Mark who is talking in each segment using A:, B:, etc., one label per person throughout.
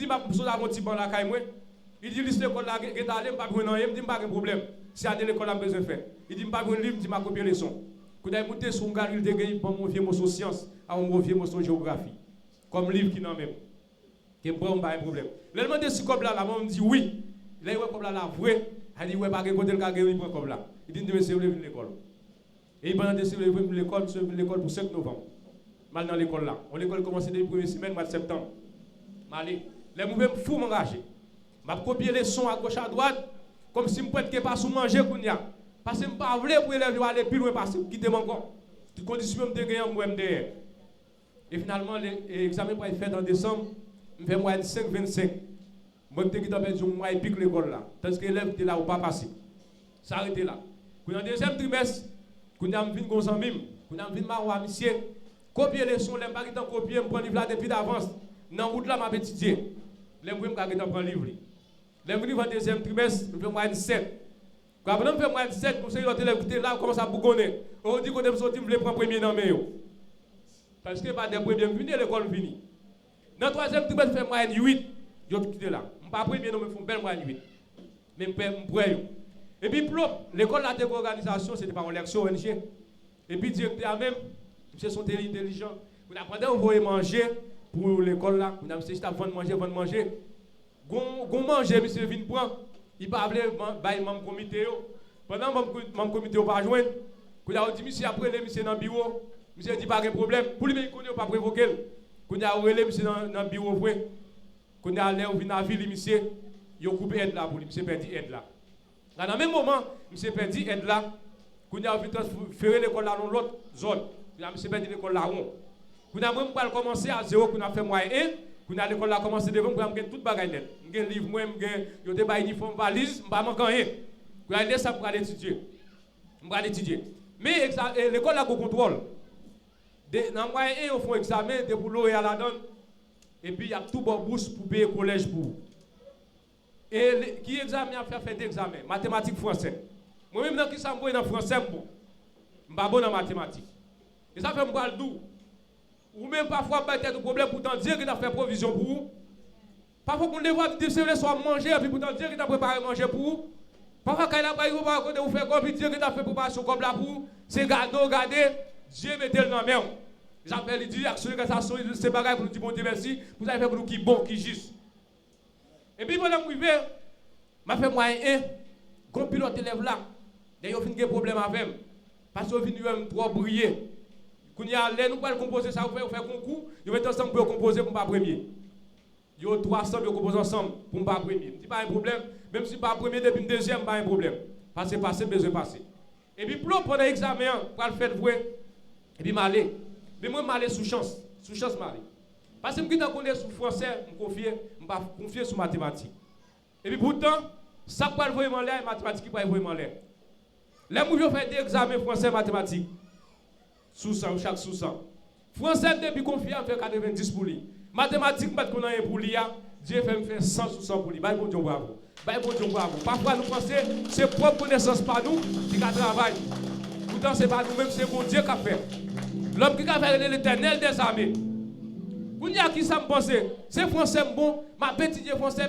A: me dit, je suis un petit banc là, il dit, liste l'école là, je vais aller, je ne vais pas me dit, pas de problème. Si à l'école, je besoin de faire. Il dit, je ne vais pas livre, il dit, je copier les leçons. Quand il monté sur un gars, il a gagné pour mon vieux mot science, à mon vieux mot géographie. Comme livre qui n'en même. Qui est bon, pas un problème. Le demande si comme là, on me dit oui. Il a dit, comme là, vrai. Il dit, ouais, pas de côté, le gars, il prend comme là. Il dit, monsieur, vous venir l'école. Et pendant que vous venir l'école, vous venir l'école pour 5 novembre. Mal dans l'école là. L'école commence depuis la première semaine, mois de septembre. Malé. Les mouvements fous m'engager. Je copier les sons à gauche à droite, comme si je ne pouvais pas sous manger. Parce que je ne pas pour élèves aller plus loin, parce que je quitte mon corps. Toutes conditions de gagner moi derrière. Et finalement, l'examen va être fait en décembre, je fais moyenne 5,25. Moi, je suis dans mois et pique l'école là. Parce que l'élève était là ou pas passé. Ça arrêté là. Dans le deuxième trimestre, quand on a vu qu'on s'en mime, quand on a vu Maroua, monsieur, copier les sons, les pas copier, je prends le livre là depuis d'avance. Dans la route là, je vais étudier. Les gens qui prennent le livre. Les gens qui dans le deuxième trimestre, je fais moyenne 7. Quand on fait moyenne 7, pour ceux qui ont là, on commence à bougonner. On dit qu'on est sorti, je prends premier dans le parce que pas des premiers venus, l'école finie. Dans le troisième trimestre, je fais moyenne 8. Je vais quitter là. Je ne suis pas premier, mais je fais une belle moyenne 8. Mais je prends. Et puis, l'école de l'organisation, c'était pas une lecture ONG. Et puis, directeur même, c'est son intelligent. Vous apprenez à vous manger pour l'école là. Vous avez dit, vendre manger. Gon manger, monsieur vient prendre. Il va appeler le comité. Pendant que mon comité va joindre, vous avez dit, monsieur, après, monsieur dans le bureau. Monsieur dit pas de problème. Pour lui, il ne connaît pas provoquer. Quand il a relé, monsieur dans le bureau, quand il a allé au la ville, monsieur, il a coupé aide là pour lui. Monsieur perdu aide là. Dans le même moment, monsieur perdu aide là. Quand il a vu transférer l'école là dans l'autre zone. Monsieur perdu l'école là. Quand il a même pas commencé à zéro, quand il a fait moyen 1. Quand il a l'école là commencé devant, pour avoir toute bagaille net. Il y a un livre, il y a des uniformes, valise, je ne vais pas rien. Quand il a ça pour aller étudier. Je vais étudier. Mais l'école là, au contrôle. Dans le moyen, ils font un examen, de boulot et à la donne. Et puis, il y a tout bon bourse pour payer le collège pour. Et qui examen a fait des examens? Mathématiques, français. Moi-même, dans qui ça me dans français, je ne suis pas bon dans mathématiques. Et ça fait me le doux. Ou même parfois, il y a des problèmes pour dire qu'il a fait provision pour vous. Parfois, qu'on les voit dire que soit manger, et puis pour dire qu'il a préparé manger pour vous. Parfois, quand il a préparé vous faire comme dire qu'il a fait préparation comme là pour vous, c'est garder. Dieu mettez le nom même. J'appelle les directions que ça soit ces bagages pour nous dire bon Dieu merci. Vous avez fait pour nous qui bon, qui juste. Et puis pendant que je vais, m'a fait moyen un pilote élève là. D'ailleurs, il y a un problème avec lui. Parce que il vient trop briller. Quand il y a l'air, nous pouvons composer ça, vous faire concours, vous mettez ensemble pour composer pour ne pas premier. Il y a 300 pour composer ensemble pour ne pas premier. Ce n'est pas un problème. Même si pas premier, depuis le deuxième, pas un problème. Passer, besoin passer. Et puis pour pendant l'examen, pour le faire vrai. Et puis m'aller. Mais moi m'aller sous chance m'aller. Parce que je connais sous français, je me confie sur mathématiques. Et puis pourtant, ça peut vraiment l'air, mathématiques qui peut vraiment l'air. Les gens fait des examens français mathématiques. Sous 100, chaque sous 100. Français depuis confié à faire 90 pour lui. Mathématiques pas qu'on a pour lui, Dieu fait me faire 100 sous 100 pour lui. Bon Dieu bravo. Bon Dieu bravo. Parfois nous pensons c'est propre connaissance par nous qui travaille. Pourtant c'est pas nous-mêmes, c'est bon Dieu qui a fait. L'homme qui a fait l'éternel des armées. Vous n'y a qui ça me pense? C'est français bon, ma étudier français.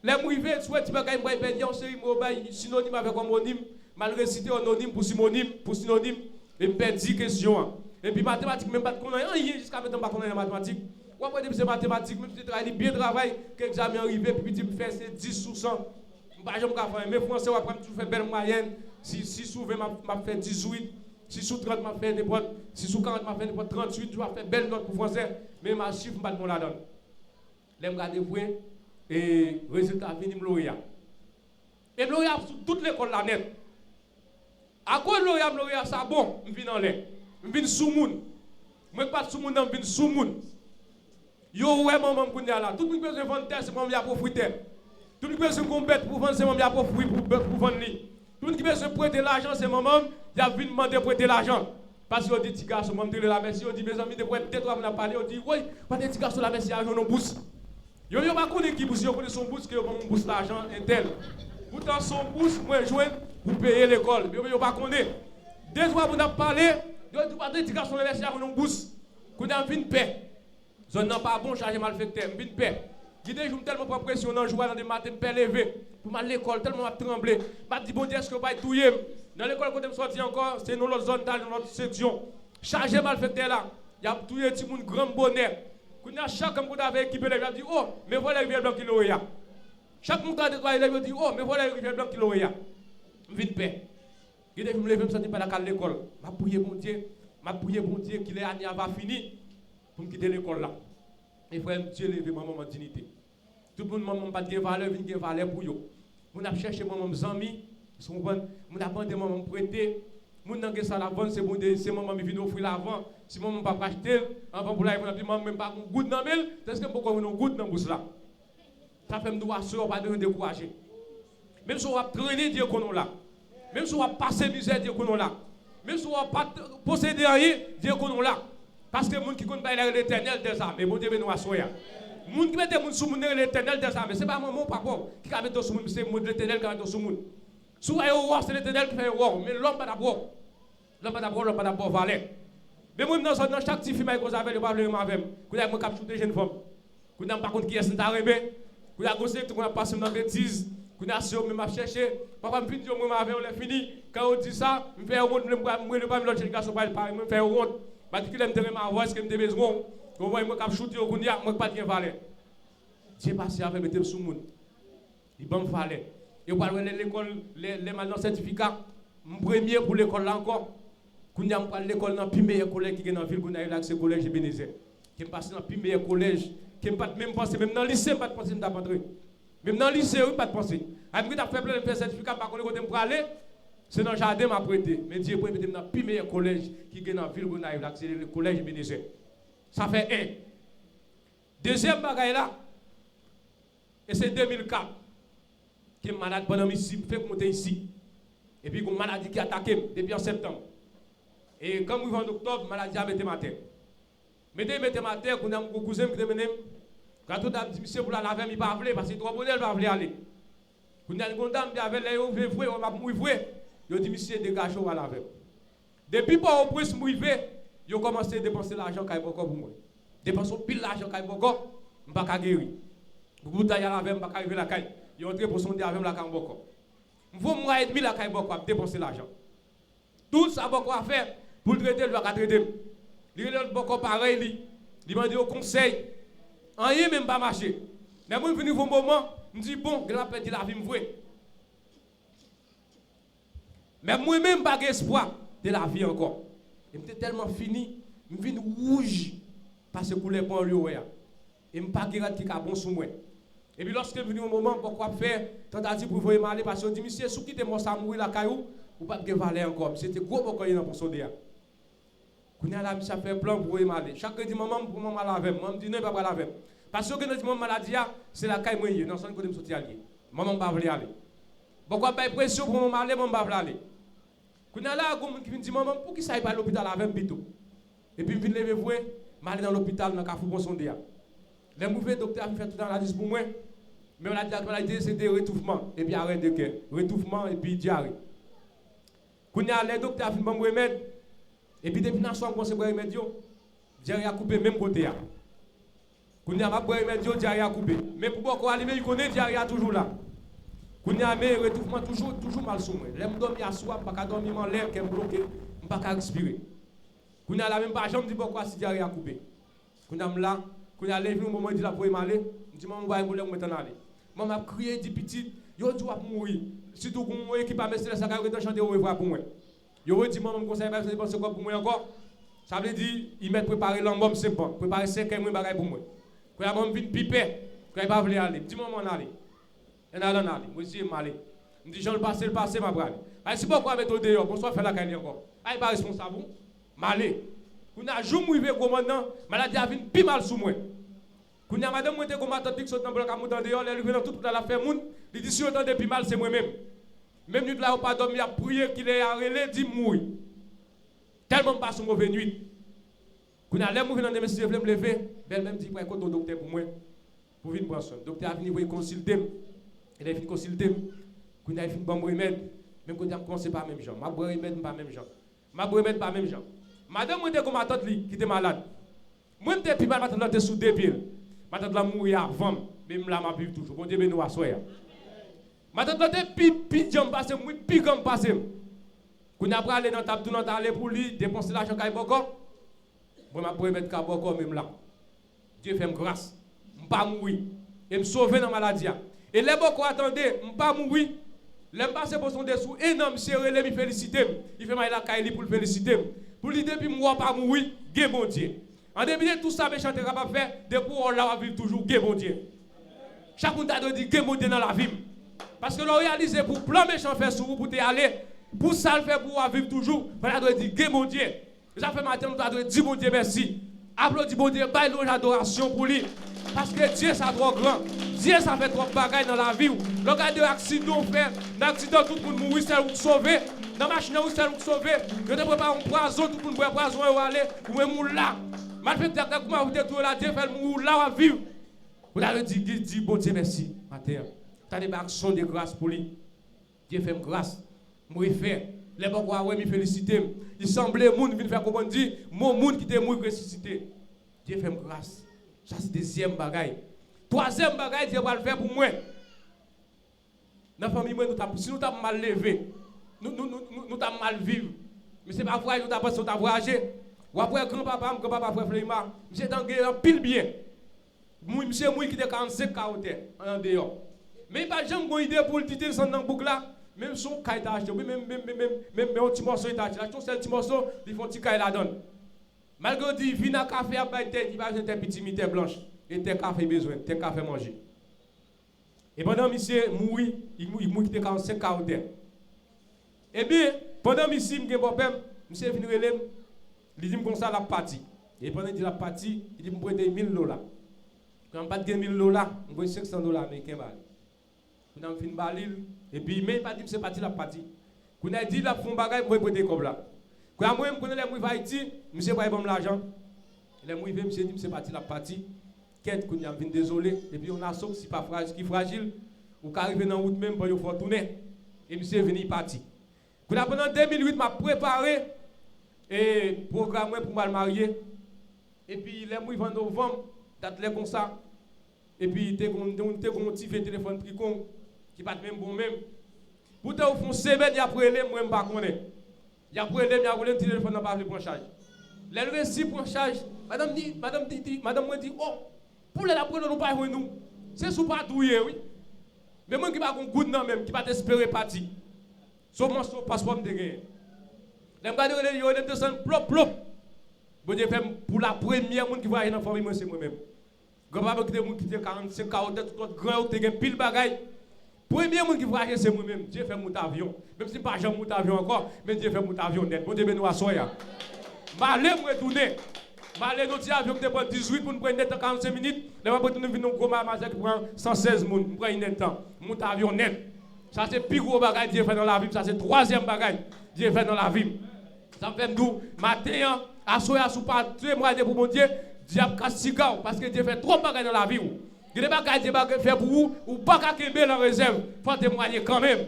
A: Les mouvements souhaitent que je me fasse synonyme avec homonyme, malgré citer anonyme pour synonyme, et me perdre 10 questions. Et puis mathématiques, même pas de connaître rien jusqu'à maintenant, pas connaître mathématiques. Ou après, c'est mathématiques, même si tu bien travail, que l'examen arrivé, puis tu me fais 10 sous 100. Je ne vais pas faire, mais français, après, tu fais belle moyenne. Si souvent, je fais 18. Si sous 30, je fais n'importe. Si sous 40, je fais n'importe 38. Je vais faire belle note pour français. Mais ma chiffre, je ne vais pas la donne. Je vais regarder et résultat, je vais lauréat. Et lauréat sur toute l'école là net. À quoi lauréat, ça bon, je viens dans l'air. Je viens sous moun. Je ne pas sous moun, je viens sous moun. Yo, ouais, maman, je là. Tout le monde besoin de vendre terre, c'est mon bien pour fruiter. Tout le monde besoin de combattre pour vendre, c'est mon bien pour vendre. Tout le monde besoin de prêter l'argent, c'est maman, il a vu demander de prêter l'argent. Parce qu'on dit, petit garçon, on dit la merci, on dit, mes amis, de prêter, toi, on a parlé, on dit, oui, pas de petit garçon, la merci, argent, on bourse. Yo, pas connaît qui bourse, yo connaît son bourse, que on bourse l'argent, un tel. Pourtant, son bourse, moi, jouer pour payer l'école. Yo, pas connaît. Deux fois, on a parlé, yo, dit, pas de petit garçon, la merci, argent, on bourse. Qu'on a vu une paix. Zone n'a pas bon, chargé malfecteur, m'vin paix. Guidé, je me tellement pas pression dans jouer dans des matins, me lever pour m'aller à l'école, tellement m'a tremblé. M'a dit bon Dieu, est-ce que pas tout dans l'école quand je me sorti encore, c'est dans l'autre zone, dans notre section. Chargé malfecteur là, il y a tout les petits monde grand bonheur. Quand chaque comme vous avez équipé, il a dit oh, mais voilà les rivières blancs qui l'ont eu. Chaque monde a dit oh, mais voilà les rivières blancs qui l'ont eu. M'vin paix. Guidé, je me lève, je me sens pas à l'école. M'a prié bon Dieu qu'il est année va fini pour me quitter l'école là. Et frère, Dieu levé maman en dignité. Tout le monde maman pas de valeur, vient de valeur pour yo. Mon a cherché maman amis, mon a demandé maman prêter. Mon n'a que ça la vente, c'est bon c'est maman qui vient offrir l'avant. Si maman pas acheter, avant pour la maman même pas un goût dans mille, est-ce que pourquoi on a un goût dans bouche là. Ça fait me doit sur pas de décourager. Même si on va traîner Dieu qu'on là. Même si on va passer misère Dieu qu'on là. Même si on va pas posséder rien Dieu qu'on là. Parce que les gens qui connaissent l'éternel des armes, mais bon Dieu, nous assoyons. Les gens qui mettent les gens sous l'éternel des armes, ce n'est pas mon papa qui a mis sous le c'est l'éternel qui a mis sous le monde. Soit c'est l'éternel qui fait roi, mais l'homme pas d'abord. L'homme pas d'abord, valet. Mais moi, dans chaque petit film, vous avez le problème avec vous avez capturé des jeunes femmes. Vous n'avez pas compte qui est arrivé. Vous avez gossé, vous avez passé dans la bêtise. Vous avez assuré, vous avez cherché. Papa me dit, moi, on est fini. Quand on dit ça, je fais honte, je ne vais pas me l'autre garçon, je fais honte. Parce que je me ma voix, ce que je me besoin. Je vois moi qui shooter au Kounia, moi pas de valeur. Dieu passé avec mettre sous monde. Il bon valeur. Et on l'école les maintenant certificat premier pour l'école là encore. Kounia on l'école dans plus meilleur collège qui est dans ville Kounia là c'est collège Ebenezer. Qui passe dans plus meilleur collège, qui pas même penser même dans lycée pas de penser d'apprendre. Même dans lycée pas de penser. Après tu as fait plein de certificat pas connaître côté pour aller. C'est dans le jardin m'a prêté. Mais Dieu peut mettre dans le plus meilleur collège qui est dans la ville où c'est le collège Ebenezer. Ça fait un. Deuxième bagaille là, et c'est 2004. Qui est malade pendant ici, fait monter ici. Et puis une maladie qui a attaqué depuis en septembre. Et quand nous vivons en octobre, la maladie a mis ma tête. Mettez ma tête, qu'on a un cousin qui est venu. Quand on a dit, monsieur, pour la laver, il ne va pas appeler parce que trop bonheur, il va appeler aller. Quand on a une dame qui avait l'air ouvert, on va mourir. Il a dit, monsieur, dégage, on va laver. Depuis pas au plus mourir, il a commencé à dépenser l'argent qu'il y a pour moi. Dépenser pile l'argent qu'il y a pour moi, je ne vais pas guérir. Vous avez laver, je ne vais pas arriver à la caille. Il a entré pour son avec la caille. Je vais mourir et demi la caille pour dépenser l'argent. Tout ça, beaucoup à faire pour le traiter, il va traiter. Il y a beaucoup pareil, il m'a dit au conseil, rien même pas marché. Mais moi, je suis venu au moment, je me dis, bon, je vais perdre la vie, je vais. Mais moi-même, pas d'espoir de la vie encore. Je suis tellement fini, je suis rouge parce que je ne pas lui. Et je ne suis pas qui a bon sous moi. Et puis lorsque je suis venu au moment, pourquoi faire tentative pour vous aller parce que je dis, monsieur, si vous quittez mon ça mourir la caillou, vous ne pouvez pas valer encore. C'était gros pour qu'il y ait pour sauver. Quand on a là, ça fait plan pour vous aller. Chaque dit, maman, pour maman laver. Maman dit, non, il ne va pas laver. Parce que quand on maladie, c'est la caille moyenne. Dans son côté, je suis allé. Maman ne va pas aller. Pourquoi pas pression pour maman aller, maman ne va pas aller. Quand on a là, qui me dit, maman, pour qui ça aille pas à l'hôpital avec Bito. Et puis, je viens lever, je vais aller dans l'hôpital, dans le café pour sonder. Les mauvais docteurs ont fait tout dans la liste pour moi. Mais on a dit que la maladie, c'était rétouffement. Et puis, arrêt de cœur. Rétouffement et puis diarrhée. Quand on a les docteurs ont fait un remède. Et puis, depuis que nous avons commencé à boire remède, diarrhée a coupé même côté. Quand on a boire remède, diarrhée a coupé. Mais pour beaucoup aliments, il connaît diarrhée toujours là. Quand on a un rétouffement toujours mal sous moi. Les gens dorment à soi, je ne peux pas dormir en l'air, je ne peux pas respirer. Quand on a la même page, je me dis pourquoi si diarrhée a coupé. Quand on a là, quand on a levé au moment de la pour aller, je dis maman, je vais me aller. Maman a crié dit petit, yo tu vas mourir. Surtout quand mon équipe a mis ça va chanter au revoir pour moi. Yo dit maman conseille pas dépenser quoi pour moi encore. Ça veut dire il met préparer l'embaume c'est bon, préparer 5 mois bagaille pour moi. Quand maman vient piper, quand il pas voulu aller, dis maman aller. Elle a aller, moi aussi m'aller. Me dit Jean le passé ma brave. Ay si pourquoi mettre dehors, bonsoir faire la caille encore. Ay pas responsable. M'aller. Quand a jour mourir commandant, maladie a vinn pi mal sous moi. Quand y a madame moi était combattant qui saute dans bloc à monter dehors, elle vient tout la faire moun, il dit si autant depuis mal c'est moi-même. Même nuit là on pas dormir à prier qu'il est arrêté dit mourir. Tellement pas son mauvais nuit. Quand y a les mouvements dans monsieur me lever, belle même dit pour écouter docteur pour moi pour venir prendre soin. Docteur a venu voir consulter. Il a fini consulter. Quand il a fini bon remède, même quand il a commencé pas même gens. Ma boire remède pas même gens. Ma boire remède pas même gens. Madame moi était combattante qui était malade. Moi, je suis pas sous deux pieds. Je suis mourir avant, mais je suis vivre toujours. Bon Dieu, nous assoyons. Je suis plus jambes passé, moi, plus comme passé. Quand on a aller dans table, tout aller pour lui, dépenser l'argent qu'il y a encore. Moi, je vais mettre Kaboko même là. Dieu fait grâce. Je ne pas mourir. Et me sauver dans la maladie. Et les beaucoup attendez, je ne pas mourir. Les passé pour son dessous, énorme, serré, il félicite. Il fait mal à la pour le féliciter. Pour lui, depuis moi, pas mourir, Dieu bon Dieu. En début de tout ça, méchant est capable de faire, depuis on va vivre toujours, Dieu bon Dieu. Chaque monde a dit Dieu bon Dieu dans la vie. Parce que l'on réalise pour plan méchant faire sur vous, pour aller, pour ça le faire pour vivre toujours, on doit dire Dieu bon Dieu. Ça fait matin, on doit dire bon Dieu merci. Applaudis bon Dieu, baille l'eau d'adoration pour lui. Parce que Dieu, ça trop grand. Dieu, ça fait trop de bagailles dans la vie. Le cas de accident, fait, d'accident, tout le monde mourit, c'est vous sauver. Dans la machine, c'est vous sauver. Je ne peux pas un poison, tout le monde boit poison et aller, ou même là. Malgré que vous avez tout là, Dieu fait mourir là, à vivre. Vous avez dit, bon Dieu, merci, matin. Tu as des actions de grâce pour lui. Dieu fait grâce. Moi, il fait. Les gens qui me félicitent. Il semblait que les gens viennent faire comprendre, dit, mon monde qui était mort ressuscité. Dieu fait grâce. Ça, c'est deuxième bagaille. Troisième bagaille, Dieu va le faire pour moi. Dans la famille, si nous avons mal levé, nous avons mal vivre. Mais ce n'est pas vrai, nous avons voyagé. Ou après, grand-papa, frère Fleima, monsieur dans un pile bien. Monsieur Mouy qui était 45 quarantaine en dehors. Mais il n'y a pas jamais idée pour le titre dans le boucle là. Même son caille t'a acheté, même un petit morceau il t'a acheté. Acheté un petit morceau, il faut un petit caille la donne. Malgré dit, vin à café à bailler tête, il va acheter un petit mité blanche. Et tes café besoin, tes café manger. Et pendant monsieur mourit, il mourit qui était 45 quarantaine. Et bien, pendant monsieur me bon père, monsieur venu relem, il dit comme ça la partie. Et pendant qu'il la partie, il dit me prêter $1000. Quand on pas de $1000, on prend $500 américains. On a fait une balile et puis mais pas dit c'est parti la partie. Qu'on a dit la fond bagaille pour prêter comme là. Quand moi me connais les moi Haïti, monsieur pas bon l'argent. Les moi monsieur dit c'est parti la partie. Quête qu'on a vinn désolé et puis on a somme si pas fragile ou qu'arriver dans route même pour yo faut tourner et monsieur venu parti. Qu'on a pendant 2008 m'a préparé et programme pour mal marier et puis les moi en novembre date les comme ça et puis t'es un petit téléphone tricon qui pas même bon même pourtant au fond semaine après les moi pas connaît il après les a roulé un téléphone n'a pas le prendre charge les récit prend charge madame moi dit oh pour les après nous pas nous c'est sous pas douiller oui mais moi qui pas un goût non même qui pas espérer parti sauf mon passeport de gagner les gars de yo les descend plop bon Dieu fait pour la première monde qui va aller dans famille moi c'est moi même grand-papa qui était 45 40 tout autre grand qui a pile bagaille premier monde qui va aller c'est moi même Dieu fait mon avion même si pas jamais mon avion encore mais Dieu fait mon avion net bon Dieu nous assoya m'aller me retourner m'aller notre avion qui prend 18 pour nous prendre net en 45 minutes là va retourner venir gros marché qui prend 116 monde nous prend net temps mon avion net ça c'est plus gros bagaille Dieu fait dans la vie ça c'est troisième bagaille Dieu fait dans la vie ça fait nous matin assoya sous pas témoigner pour mon Dieu diable castiga parce que Dieu fait trop de bagages dans la vie. Il n'y a pas de Dieu fait pour vous ou pas qu'à Kembe la réserve. Il faut témoigner quand même.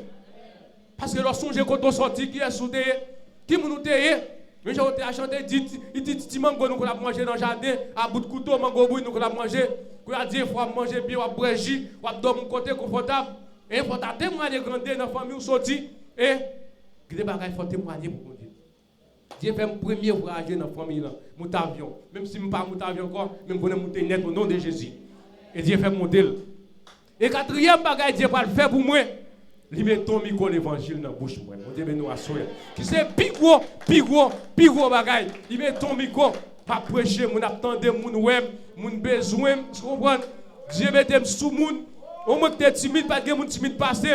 A: Parce que lorsque j'ai quand on sorti qui est soudé, qui nous teye, mais j'ai chanté, il dit petit mango nous qu'on manger dans le jardin, à bout de couteau, mango bouille nous qu'on manger, qu'on a dit il faut manger bien, on boire jus, on dormir côté confortable. Et il faut témoigner grandir dans la famille ou sorti. Et il faut témoigner pour mon Dieu. Dieu fait mon premier voyage dans la famille, mon avion. Même si je ne suis pas mon avion encore, mais je connais monter net au nom de Jésus. Et Dieu fait mon deal. Et quatrième bagage, Dieu va le faire pour moi. Il met ton micro l'évangile dans la bouche. Mon Dieu, nous assoyer. Qui c'est plus gros bagage. Il met ton micro, pas prêcher, mon attendre, mon web, mon besoin. Tu comprends? Dieu met sous mon. Au moins que tu es timide, pas que mon timide passe.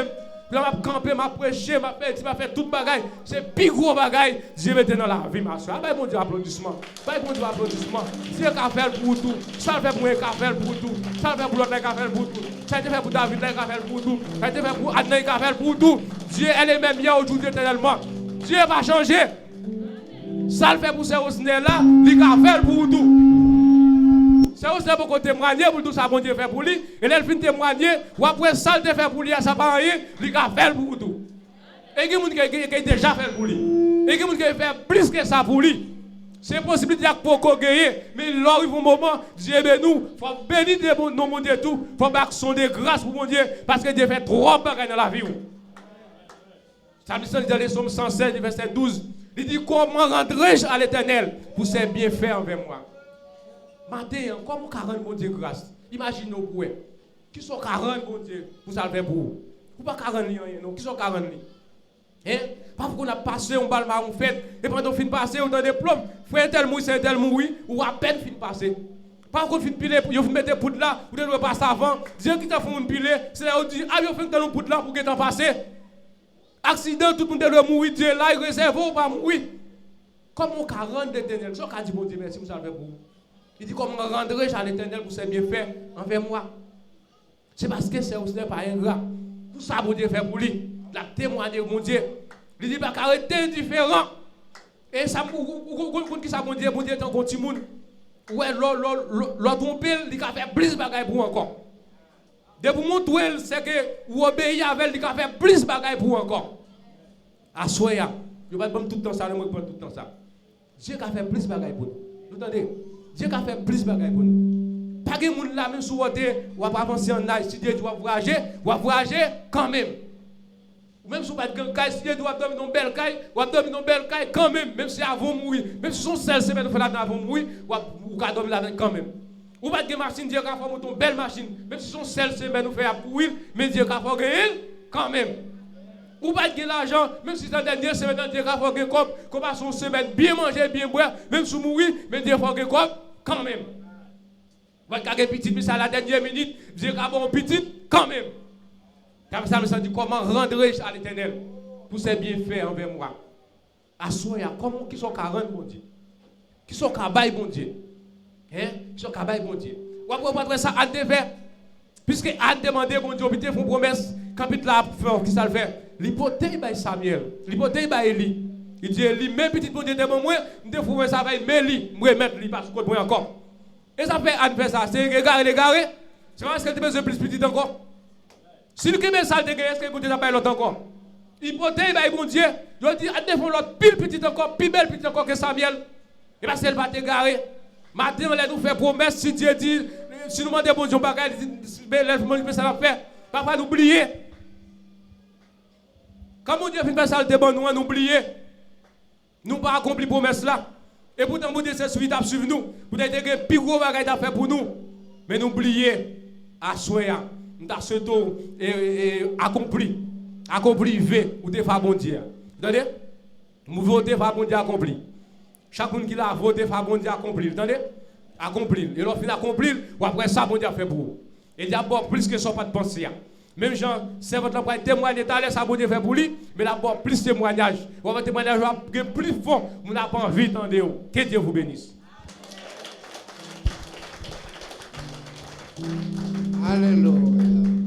A: Puis m'a camper, m'a prêcher, m'a fait tout bagaille. C'est plus gros bagaille. Dieu mette dans la vie, ma soeur. Ah, bon Dieu, applaudissement. Bon Dieu, applaudissement. Dieu a fait pour tout. Ça le fait pour moi, qu'a fait pour tout. Ça le fait pour l'autre, qu'a fait pour tout. Ça a été fait pour David, qu'a fait pour tout. Ça a été fait pour Adnan, qu'a fait pour tout. Dieu, elle est même hier aujourd'hui éternellement. Dieu va changer. Ça le fait pour ces osnés là, il a fait pour tout. C'est aussi pour témoigner pour tout ça, bon Dieu fait pour lui. Et là, il finit témoigner, ou après ça, il fait pour lui, ça pas rien, il a fait pour tout. Et il y a des gens qui ont déjà fait pour lui. Et il y a des gens qui ont fait plus que ça pour lui. C'est possible pour qu'on gagne, mais là, il faut un moment, Dieu nous, il faut bénir nos mon Dieu tout, il faut action de grâce pour mon Dieu, parce que Dieu fait trop de dans la vie. Ça me dit dans les Psaumes 116, verset 12, il dit comment rendrai-je à l'Éternel pour ses bienfaits envers moi. Matin, comment 40 mon Dieu grâce. Imaginez-vous pour eux. Qui sont 40 mon Dieu pour ça le faire pour vous. Ou pas 40 non, qui sont 40 hein? Parce qu'on a passé un bal marron fait et pendant fin passer on donne des plombs. Frère tel mouille c'est tel mouille ou à peine fin passer. Par contre fin piler, vous mettez poudre là, vous devez passer avant. Dieu qui t'a fait un piler, c'est là où dit ah vous fait un poudre là pour que t'en passer. Accident tout le monde doit mourir Dieu là il réserve pas mourir. Comment 40 d'Éternel, ça qu'a dit mon Dieu merci vous ça le fait pour vous. Il dit comment rendrai-je à l'Éternel pour ses bienfaits envers moi. C'est parce que c'est aussi pas ingrat. Tout ça mon Dieu fait pour lui. La témoigner mon Dieu. Il dit pas arrêter indifférent. Et ça qui ça mon Dieu est un petit monde. Ouais l'autre trompé il a fait plus bagaille pour encore. De pour montrer c'est que ou obéir avec il a fait plus bagaille pour encore. À soya. Je vais pas tout le temps ça, moi pas tout le temps ça. Dieu a fait plus bagaille pour nous. Vous entendez? Dieu a fait plus bagaille pour nous. Pas que moun là même sous wote ou pas avancer en âge si Dieu doit voyager quand même. Même si vous n'avez pas de caille, si Dieu doit dormir dans une belle caille, ou dormir dans une belle caille quand même, même si avant de mourir, même si son seul semaine fait là avant de mourir, ou dormir là quand même. Ou pas de machine, Dieu a fait une belle machine, même si son seul semaine fait à courir, mais Dieu a fait gagner quand même. Ou pas de l'argent, même si dans la dernière semaine, Dieu a fait gagner comme son semaine bien manger, bien boire, même si mourir, mais Dieu a fait gagner quand même. Vous avez petit, mais c'est à la dernière minute, Dieu a fait un petit quand même. Comme ça, me dit comment rendrai-je à l'Éternel pour ses bienfaits envers moi. À soya, comment qui sont 40 bon Dieu? Qui sont cabaye bon Dieu? Hein? Qui sont cabaye bon Dieu? Ou après ça, Anne devait, puisque Anne demandait bon Dieu, il fait une promesse, quand il a fait, qui ça le fait? L'hypothèse by Samuel, l'hypothèse by Élie. Il dit Élie, même petit bon Dieu devant moi, je vais faire ça avec Mélie, je vais mettre lui parce que je encore. Et ça fait Anne fait ça, c'est égaré. C'est parce qu'elle a besoin de plus petit encore. Si le Québec ça dégage, est-ce que vous n'avez pas l'autre encore? Hypothèse, bon Dieu, je dis, à défendre l'autre pile petit encore, plus belle petit encore que Samuel. Et parce qu'elle va t'égarer. Maintenant, elle nous fait promesse, si Dieu dit, si nous demandons bon Dieu, mais ça va faire. Papa, n'oubliez. Quand mon Dieu fait ça, nous oublier. Nous pas accompli promesse là. Et pourtant, mon Dieu, c'est suite à suivre nous. Vous avez des plus gros bagages à faire pour nous. Mais n'oubliez, à soya. Nous avons ce tour accompli V ou des femmes bon Dieu. Vous entendez? Nous votons femmes bon Dieu accompli. Chacun qui l'a voté femmes bon Dieu accompli. Vous entendez? Accompli. Et lorsqu'il accompli, ou après ça bon Dieu fait pour vous. Et d'abord plus que ça pas de pensée. Même Jean, c'est votre employé témoigner d'aller ça bon Dieu fait pour lui, mais d'abord plus de témoignage. Ou votre témoignage va plus fort, vous n'avez pas envie d'entendre. Que Dieu vous bénisse.
B: Alléluia.